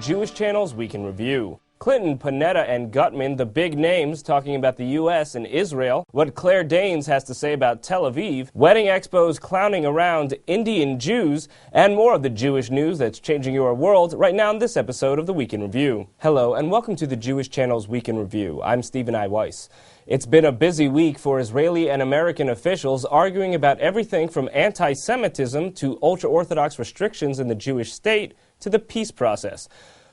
Jewish Channel's Week in Review. Clinton, Panetta, and Gutman, the big names talking about the U.S. and Israel, what Claire Danes has to say about Tel Aviv, wedding expos clowning around Indian Jews, and more of the Jewish news that's changing your world right now in this episode of the Week in Review. Hello, and welcome to the Jewish Channel's Week in Review. I'm Stephen I. Weiss. It's been a busy week for Israeli and American officials arguing about everything from anti-Semitism to ultra-Orthodox restrictions in the Jewish state to the peace process.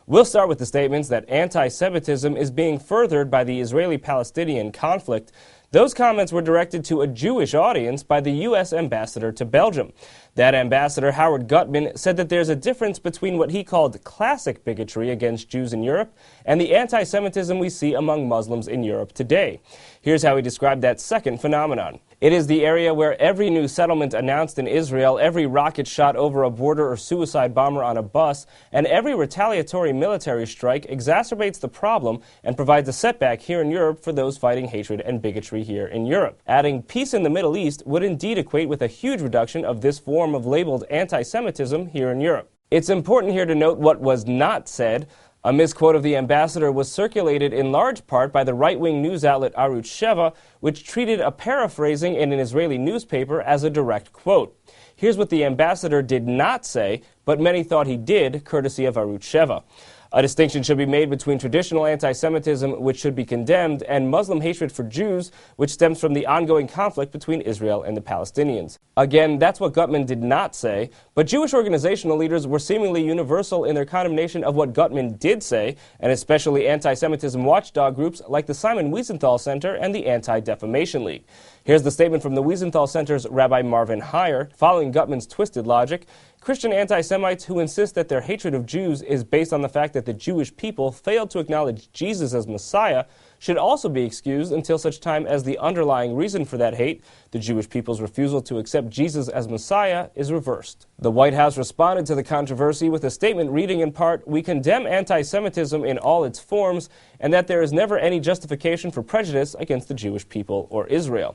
We'll start with the statements that anti-Semitism is being furthered by the Israeli-Palestinian conflict. Those comments were directed to a Jewish audience by the U.S. ambassador to Belgium. That ambassador, Howard Gutman, said that there's a difference between what he called classic bigotry against Jews in Europe and the anti-Semitism we see among Muslims in Europe today. Here's how he described that second phenomenon. It is the area where every new settlement announced in Israel, every rocket shot over a border or suicide bomber on a bus, and every retaliatory military strike exacerbates the problem and provides a setback here in Europe for those fighting hatred and bigotry here in Europe. Adding peace in the Middle East would indeed equate with a huge reduction of this form of labeled anti-Semitism here in Europe. It's important here to note what was not said. A misquote of the ambassador was circulated in large part by the right-wing news outlet Arutz Sheva, which treated a paraphrasing in an Israeli newspaper as a direct quote. Here's what the ambassador did not say, but many thought he did, courtesy of Arutz Sheva. A distinction should be made between traditional anti-Semitism, which should be condemned, and Muslim hatred for Jews, which stems from the ongoing conflict between Israel and the Palestinians. Again, that's what Gutman did not say, but Jewish organizational leaders were seemingly universal in their condemnation of what Gutman did say, and especially anti-Semitism watchdog groups like the Simon Wiesenthal Center and the Anti-Defamation League. Here's the statement from the Wiesenthal Center's Rabbi Marvin Heyer, following Gutman's twisted logic. Christian anti-Semites who insist that their hatred of Jews is based on the fact that the Jewish people failed to acknowledge Jesus as Messiah should also be excused until such time as the underlying reason for that hate, the Jewish people's refusal to accept Jesus as Messiah, is reversed. The White House responded to the controversy with a statement reading in part, "We condemn anti-Semitism in all its forms, and that there is never any justification for prejudice against the Jewish people or Israel."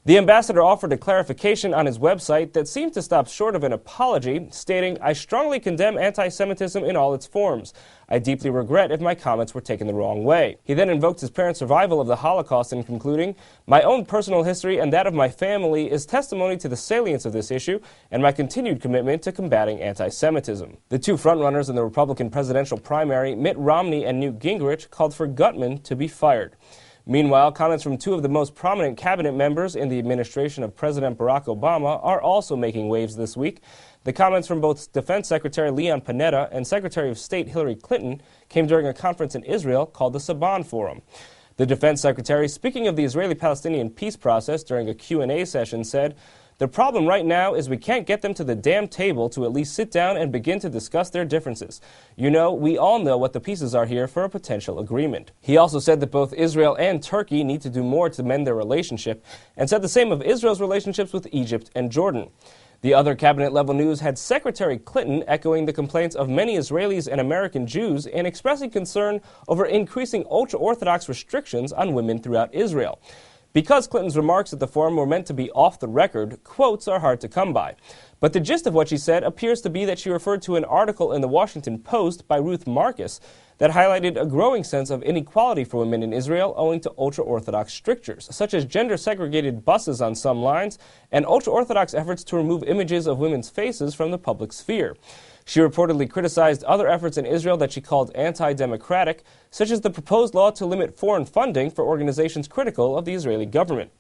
The ambassador offered a clarification on his website that seemed to stop short of an apology, stating, "I strongly condemn anti-Semitism in all its forms. I deeply regret if my comments were taken the wrong way." He then invoked his parents' survival of the Holocaust in concluding, "My own personal history and that of my family is testimony to the salience of this issue and my continued commitment to combating anti-Semitism." The two frontrunners in the Republican presidential primary, Mitt Romney and Newt Gingrich, called for Gutman to be fired. Meanwhile, comments from two of the most prominent cabinet members in the administration of President Barack Obama are also making waves this week. The comments from both Defense Secretary Leon Panetta and Secretary of State Hillary Clinton came during a conference in Israel called the Saban Forum. The Defense Secretary, speaking of the Israeli-Palestinian peace process during a Q&A session, said, "The problem right now is we can't get them to the damn table to at least sit down and begin to discuss their differences. You know, we all know what the pieces are here for a potential agreement." He also said that both Israel and Turkey need to do more to mend their relationship, and said the same of Israel's relationships with Egypt and Jordan. The other cabinet-level news had Secretary Clinton echoing the complaints of many Israelis and American Jews and expressing concern over increasing ultra-Orthodox restrictions on women throughout Israel. Because Clinton's remarks at the forum were meant to be off the record, quotes are hard to come by. But the gist of what she said appears to be that she referred to an article in the Washington Post by Ruth Marcus that highlighted a growing sense of inequality for women in Israel owing to ultra-Orthodox strictures, such as gender-segregated buses on some lines and ultra-Orthodox efforts to remove images of women's faces from the public sphere. She reportedly criticized other efforts in Israel that she called anti-democratic, such as the proposed law to limit foreign funding for organizations critical of the Israeli government.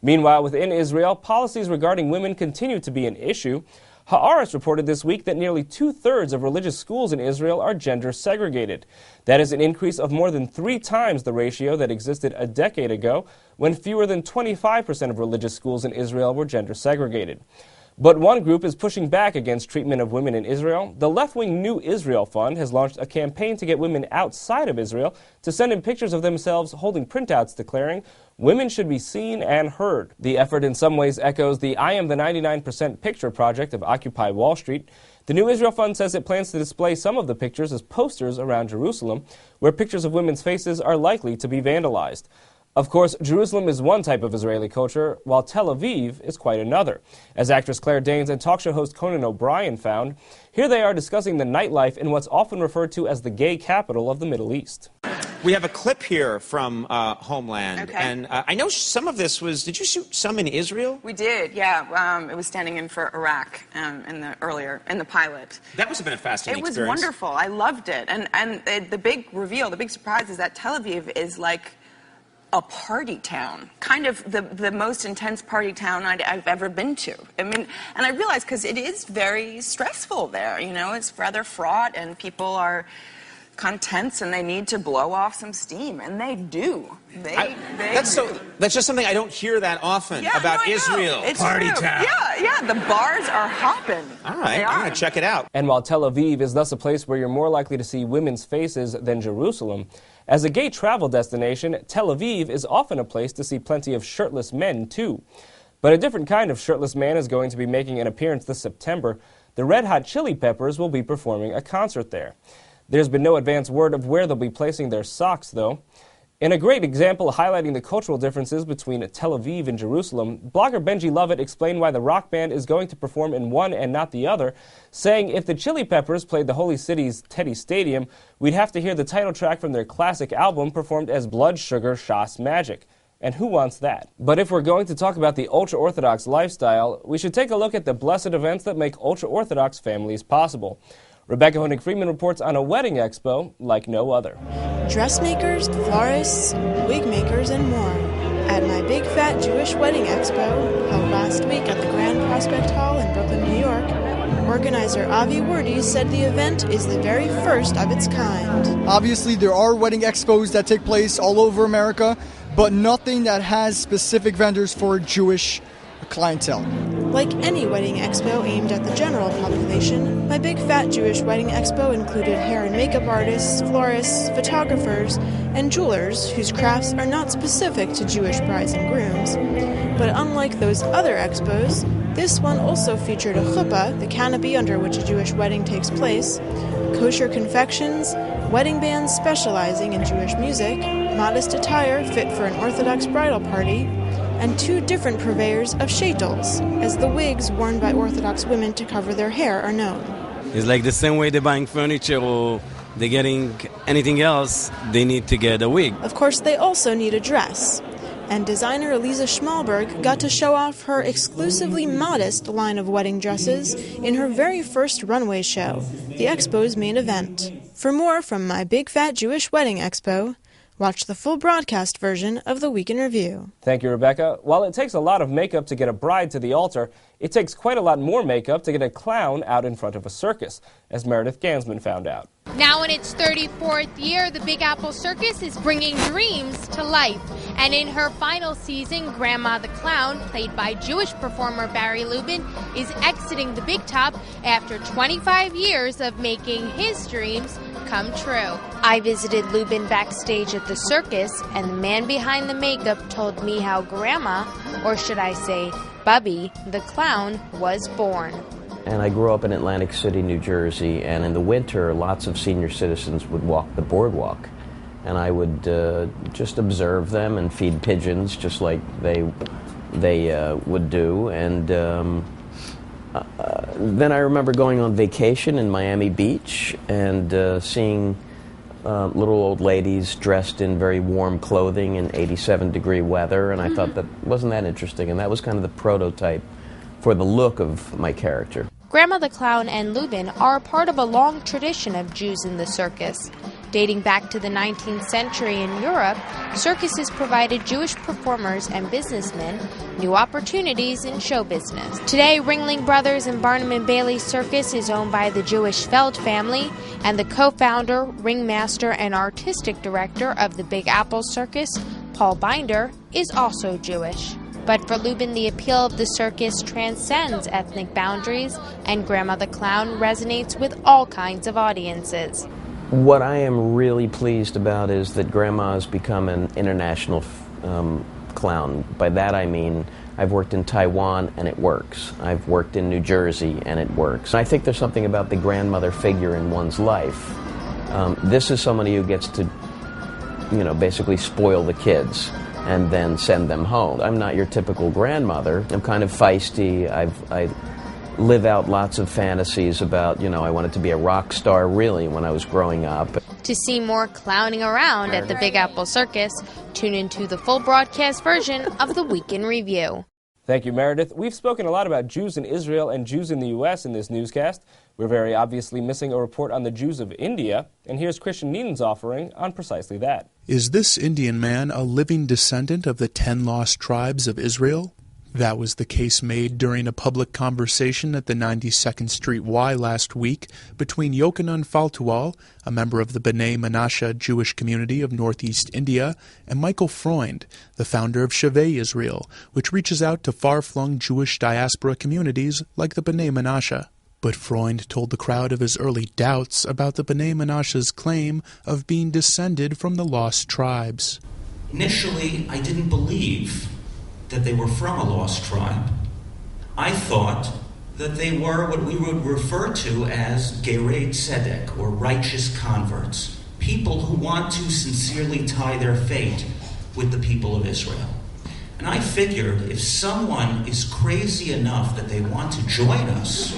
Meanwhile, within Israel, policies regarding women continue to be an issue. Haaretz reported this week that nearly two-thirds of religious schools in Israel are gender-segregated. That is an increase of more than 3 times the ratio that existed a decade ago, when fewer than 25% of religious schools in Israel were gender-segregated. But one group is pushing back against treatment of women in Israel. The left-wing New Israel Fund has launched a campaign to get women outside of Israel to send in pictures of themselves holding printouts declaring, "Women should be seen and heard." The effort in some ways echoes the I Am the 99% Picture project of Occupy Wall Street. The New Israel Fund says it plans to display some of the pictures as posters around Jerusalem, where pictures of women's faces are likely to be vandalized. Of course, Jerusalem is one type of Israeli culture, while Tel Aviv is quite another. As actress Claire Danes and talk show host Conan O'Brien found, here they are discussing the nightlife in what's often referred to as the gay capital of the Middle East. We have a clip here from Homeland, okay. And I know some of this was, did you shoot some in Israel? We did, yeah. It was standing in for Iraq in the pilot. That must have been a fascinating experience. It was wonderful. I loved it. And the big reveal, the big surprise is that Tel Aviv is like a party town, kind of the most intense party town I've ever been to. I mean, and I realized because it is very stressful there, you know, it's rather fraught and people are kind of tense and they need to blow off some steam, and they do. That's just something I don't hear that often about Israel. It's party true. town. Yeah, the bars are hopping. All right, I'm going to check it out. And while Tel Aviv is thus a place where you're more likely to see women's faces than Jerusalem, as a gay travel destination, Tel Aviv is often a place to see plenty of shirtless men, too. But a different kind of shirtless man is going to be making an appearance this September. The Red Hot Chili Peppers will be performing a concert there. There's been no advance word of where they'll be placing their socks, though. In a great example highlighting the cultural differences between Tel Aviv and Jerusalem, blogger Benji Lovett explained why the rock band is going to perform in one and not the other, saying if the Chili Peppers played the Holy City's Teddy Stadium, we'd have to hear the title track from their classic album performed as Blood Sugar Shots Magic. And who wants that? But if we're going to talk about the ultra-Orthodox lifestyle, we should take a look at the blessed events that make ultra-Orthodox families possible. Rebecca Honig-Friedman reports on a wedding expo like no other. Dressmakers, florists, wig makers, and more at my Big Fat Jewish Wedding Expo, held last week at the Grand Prospect Hall in Brooklyn, New York. Organizer Avi Wardy said the event is the very first of its kind. Obviously, there are wedding expos that take place all over America, but nothing that has specific vendors for Jewish clientele. Like any wedding expo aimed at the general population, my Big Fat Jewish Wedding Expo included hair and makeup artists, florists, photographers, and jewelers whose crafts are not specific to Jewish brides and grooms. But unlike those other expos, this one also featured a chuppah, the canopy under which a Jewish wedding takes place, kosher confections, wedding bands specializing in Jewish music, modest attire fit for an Orthodox bridal party, and two different purveyors of shaitels, as the wigs worn by Orthodox women to cover their hair are known. It's like the same way they're buying furniture or they're getting anything else, they need to get a wig. Of course, they also need a dress. And designer Elisa Schmalberg got to show off her exclusively modest line of wedding dresses in her very first runway show, the expo's main event. For more from my Big Fat Jewish Wedding Expo, watch the full broadcast version of the Week in Review. Thank you, Rebecca. While it takes a lot of makeup to get a bride to the altar, it takes quite a lot more makeup to get a clown out in front of a circus, as Meredith Gansman found out. Now in its 34th year, the Big Apple Circus is bringing dreams to life. And in her final season, Grandma the Clown, played by Jewish performer Barry Lubin, is exiting the Big Top after 25 years of making his dreams come true. I visited Lubin backstage at the circus, and the man behind the makeup told me how Grandma, or should I say, Bubby, the Clown, was born. And I grew up in Atlantic City, New Jersey, and in the winter, lots of senior citizens would walk the boardwalk. And I would just observe them and feed pigeons, just like they would do. And then I remember going on vacation in Miami Beach and seeing little old ladies dressed in very warm clothing in 87-degree weather, and I thought wasn't that interesting, and that was kind of the prototype for the look of my character. Grandma the Clown and Lubin are a part of a long tradition of Jews in the circus. Dating back to the 19th century in Europe, circuses provided Jewish performers and businessmen new opportunities in show business. Today, Ringling Brothers and Barnum and Bailey Circus is owned by the Jewish Feld family, and the co-founder, ringmaster, and artistic director of the Big Apple Circus, Paul Binder, is also Jewish. But for Lubin, the appeal of the circus transcends ethnic boundaries, and Grandma the Clown resonates with all kinds of audiences. What I am really pleased about is that Grandma has become an international clown. By that I mean I've worked in Taiwan and it works. I've worked in New Jersey and it works. I think there's something about the grandmother figure in one's life. This is somebody who gets to, basically spoil the kids. and then send them home. I'm not your typical grandmother. I'm kind of feisty. I live out lots of fantasies about, I wanted to be a rock star really when I was growing up. To see more clowning around at the Big Apple Circus, tune into the full broadcast version of the Week in Review. Thank you, Meredith. We've spoken a lot about Jews in Israel and Jews in the U.S. in this newscast. We're very obviously missing a report on the Jews of India, and here's Christian Needon's offering on precisely that. Is this Indian man a living descendant of the 10 lost tribes of Israel? That was the case made during a public conversation at the 92nd Street Y last week between Yochanan Faltual, a member of the B'nai Menashe Jewish community of Northeast India, and Michael Freund, the founder of Shavei Israel, which reaches out to far-flung Jewish diaspora communities like the B'nai Menashe. But Freund told the crowd of his early doubts about the B'nai Menashe's claim of being descended from the lost tribes. Initially, I didn't believe that they were from a lost tribe. I thought that they were what we would refer to as Gerei Tzedek, or righteous converts, people who want to sincerely tie their fate with the people of Israel. And I figured if someone is crazy enough that they want to join us,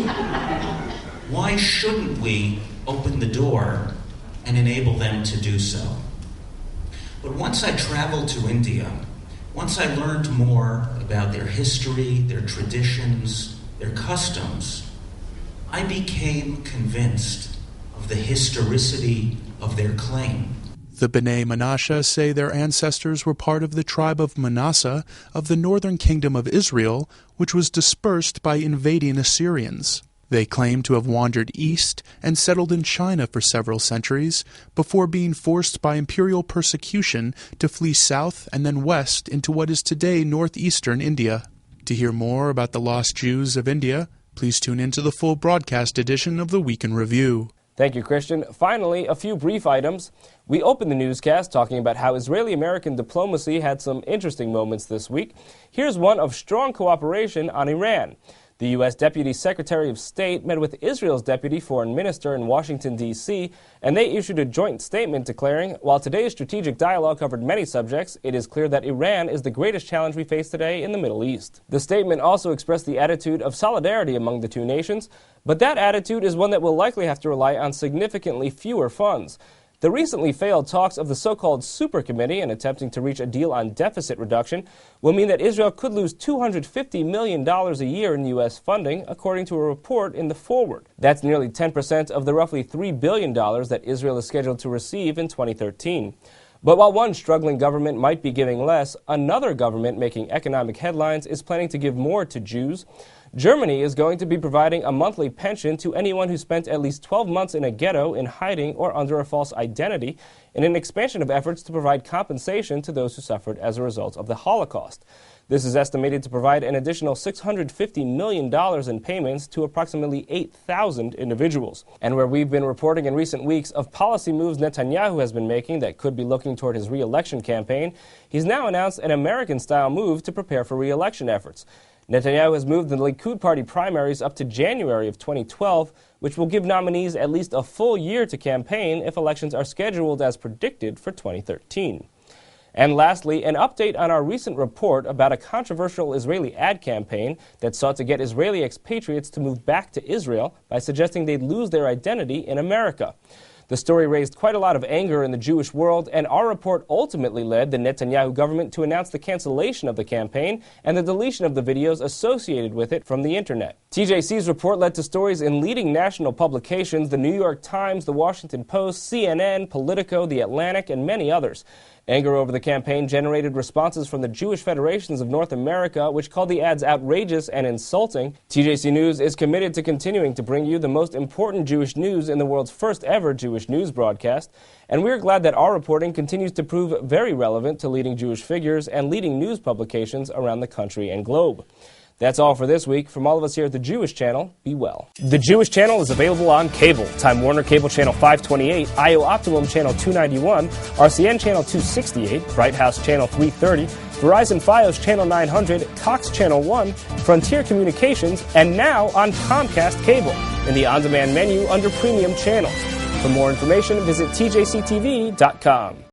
why shouldn't we open the door and enable them to do so? But once I traveled to India, once I learned more about their history, their traditions, their customs, I became convinced of the historicity of their claim. The B'nai Menashe say their ancestors were part of the tribe of Manasseh of the northern kingdom of Israel, which was dispersed by invading Assyrians. They claim to have wandered east and settled in China for several centuries before being forced by imperial persecution to flee south and then west into what is today northeastern India. To hear more about the lost Jews of India, please tune into the full broadcast edition of the Week in Review. Thank you, Christian. Finally, a few brief items. We opened the newscast talking about how Israeli-American diplomacy had some interesting moments this week. Here's one of strong cooperation on Iran. The U.S. Deputy Secretary of State met with Israel's Deputy Foreign Minister in Washington, D.C., and they issued a joint statement declaring, while today's strategic dialogue covered many subjects, it is clear that Iran is the greatest challenge we face today in the Middle East. The statement also expressed the attitude of solidarity among the two nations, but that attitude is one that will likely have to rely on significantly fewer funds. The recently failed talks of the so-called Super Committee in attempting to reach a deal on deficit reduction will mean that Israel could lose $250 million a year in U.S. funding, according to a report in The Forward. That's nearly 10% of the roughly $3 billion that Israel is scheduled to receive in 2013. But while one struggling government might be giving less, another government making economic headlines is planning to give more to Jews. Germany is going to be providing a monthly pension to anyone who spent at least 12 months in a ghetto in hiding or under a false identity, in an expansion of efforts to provide compensation to those who suffered as a result of the Holocaust. This is estimated to provide an additional $650 million in payments to approximately 8,000 individuals. And where we've been reporting in recent weeks of policy moves Netanyahu has been making that could be looking toward his re-election campaign, he's now announced an American-style move to prepare for re-election efforts. Netanyahu has moved the Likud party primaries up to January of 2012, which will give nominees at least a full year to campaign if elections are scheduled as predicted for 2013. And lastly, an update on our recent report about a controversial Israeli ad campaign that sought to get Israeli expatriates to move back to Israel by suggesting they'd lose their identity in America. The story raised quite a lot of anger in the Jewish world, and our report ultimately led the Netanyahu government to announce the cancellation of the campaign and the deletion of the videos associated with it from the internet. TJC's report led to stories in leading national publications, the New York Times, the Washington Post, CNN, Politico, The Atlantic, and many others. Anger over the campaign generated responses from the Jewish Federations of North America, which called the ads outrageous and insulting. TJC News is committed to continuing to bring you the most important Jewish news in the world's first ever Jewish news broadcast, and we're glad that our reporting continues to prove very relevant to leading Jewish figures and leading news publications around the country and globe. That's all for this week. From all of us here at the Jewish Channel, be well. The Jewish Channel is available on cable. Time Warner Cable Channel 528, IO Optimum Channel 291, RCN Channel 268, Bright House Channel 330, Verizon Fios Channel 900, Cox Channel 1, Frontier Communications, and now on Comcast Cable in the on-demand menu under Premium Channels. For more information, visit tjctv.com.